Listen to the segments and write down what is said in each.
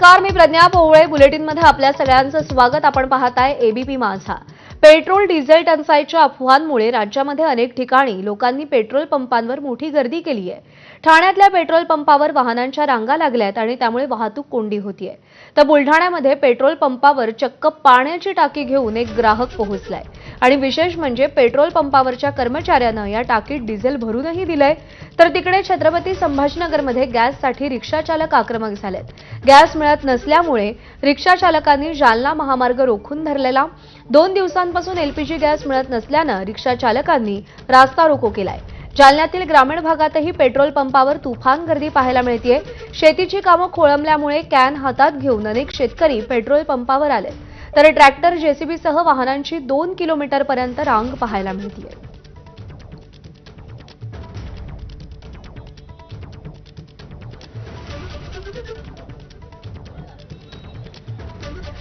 नमस्कार, मी प्रज्ञा पोवळे. बुलेटिनमध्ये आपल्या सगळ्यांचं स्वागत. आपण पाहताय एबीपी माझा. पेट्रोल डिझेल टंचाईच्या अफवांमुळे राज्यामध्ये अनेक ठिकाणी लोकांनी पेट्रोल पंपांवर मोठी गर्दी केली आहे. ठाण्यातल्या पेट्रोल पंपावर वाहनांच्या रांगा लागल्यात आणि त्यामुळे वाहतूक कोंडी होतीये. तर बुलढाण्यामध्ये पेट्रोल पंपावर चक्क पाण्याची टाकी घेऊन एक ग्राहक पोहोचलाय आणि विशेष म्हणजे पेट्रोल पंपावरच्या कर्मचाऱ्यानं या टाकीत डिझेल भरूनही दिलंय. तर तिकडे छत्रपती संभाजीनगरमध्ये गॅससाठी रिक्षाचालक आक्रमक झालेत. गॅस मिळत नसल्यामुळे रिक्षाचालकांनी जालना महामार्ग रोखून धरलेला. 2 दिवसांपासून एलपीजी गॅस मिळत नसल्यानं रिक्षाचालकांनी रास्ता रोको केलाय. जालन्यातील ग्रामीण भागातही पेट्रोल पंपावर तुफान गर्दी पाहायला मिळतेय. शेतीची कामं खोळंबल्यामुळे कॅन हातात घेऊन अनेक शेतकरी पेट्रोल पंपावर आले. तर ट्रॅक्टर, जेसीबीसह वाहनांची 2 किलोमीटरपर्यंत रांग पाहायला मिळतेय.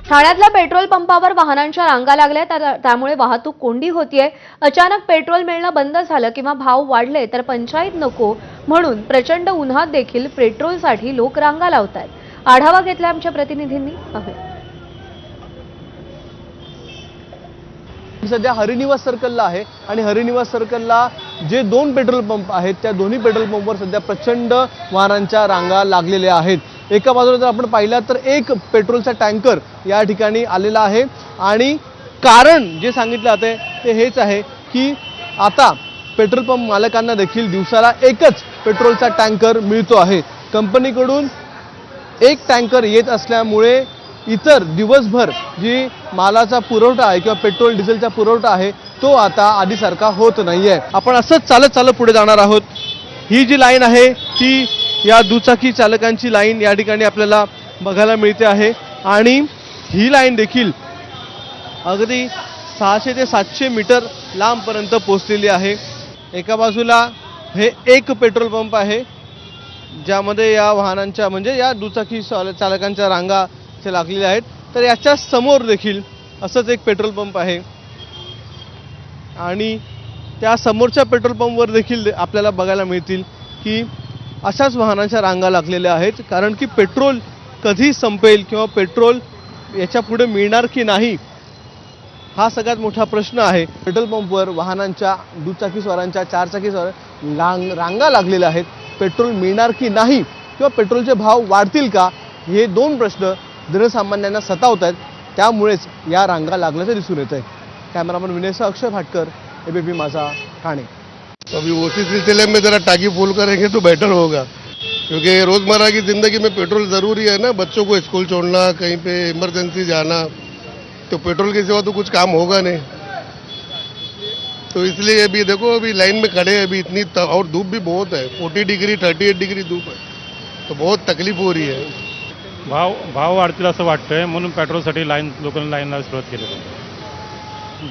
ठाण्यातल्या पेट्रोल पंपावर वाहनांच्या रांगा लागल्या, त्यामुळे वाहतूक कोंडी होतीये. अचानक पेट्रोल मिळणं बंद झालं किंवा भाव वाढले तर पंचायत नको म्हणून प्रचंड उन्हात देखील पेट्रोलसाठी लोक रांगा लावतायत. आढावा घेतला आमच्या प्रतिनिधींनी. पाहूया. सध्या हरिनिवास सर्कलला आहे आणि हरिनिवास सर्कलला जे 2 पेट्रोल पंप आहेत त्या दोन्ही पेट्रोल पंपवर सध्या प्रचंड वाहनांच्या रांगा लागलेल्या आहेत. एका बाजूला जर आपण पाहिलं तर एक पेट्रोलचा टँकर या ठिकाणी आलेला आहे आणि कारण जे सांगितलं जाते ते हेच आहे की आता पेट्रोल पंप मालकांना देखील दिवसाला एकच पेट्रोलचा टँकर मिळतो आहे. कंपनीकडून एक टँकर येत असल्यामुळे इतर दिवसभर जी मालाचा पुरवठा आहे किंवा पेट्रोल डिझेलचा पुरवठा आहे तो आता आधीसारखा होत नाहीये. आपण असंच चालत पुढे जाणार आहोत. ही जी लाईन आहे ती या दुचाकी चालकांची लाईन या ठिकाणी आपल्याला बघायला मिळते आहे आणि ही लाईन देखील अगदी 600 ते 700 मीटर लांबपर्यंत पोहोचलेली आहे. एका बाजूला हे एक पेट्रोल पंप आहे ज्यामध्ये या वाहनांच्या म्हणजे या दुचाकी चालकांच्या रांगा लागलेल्या आहेत. तर याच्या समोर देखील असंच एक पेट्रोल पंप आहे आणि त्या समोरच्या पेट्रोल पंपवर देखील आपल्याला बघायला मिळतील की अशाच वाहनांच्या रांगा लागलेल्या आहेत. कारण की पेट्रोल कधी संपेल किंवा पेट्रोल याच्या पुढे मिळणार की नाही हा सगळ्यात मोठा प्रश्न आहे. पेट्रोल पंपवर वाहनांच्या दुचाकीस्वारांच्या चारचाकीस्वार रांगा लागलेल्या आहेत. पेट्रोल मिळणार की नाही किंवा पेट्रोलचे भाव वाढतील का हे 2 प्रश्न जनसामान्यांना सतावत आहेत. त्यामुळेच या रांगा लागल्याचं दिसून येत आहे. कॅमेरामन विनयसह अक्षय भाटकर, एबीपी माझा, ठाणे. अभी उसी सिलसिले में ज़रा टाकी फुल करेंगे तो बेटर होगा क्योंकि रोज़मर्रा की ज़िंदगी में पेट्रोल ज़रूरी है ना. बच्चों को स्कूल छोड़ना, कहीं पे इमरजेंसी जाना, तो पेट्रोल के सिवा तो कुछ काम होगा नहीं. तो इसलिए अभी देखो अभी लाइन में खड़े हैं. अभी इतनी और धूप भी बहुत है. 40 डिग्री 38 डिग्री धूप है तो बहुत तकलीफ हो रही है. भाव वाढतील असं वाटतंय म्हणून पेट्रोलसाठी लोकांनी लाईनला सुरुवात केली.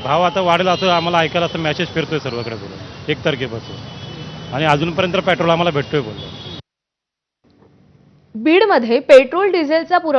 भाव आता वाढेल असं आम्हाला ऐकायला असं मेसेज फिरतोय सर्वकडे बोलून 1 तारखेपासून आणि अजूनपर्यंत पेट्रोल आम्हाला भेटतोय बोललो. बीडमध्ये पेट्रोल डिझेलचा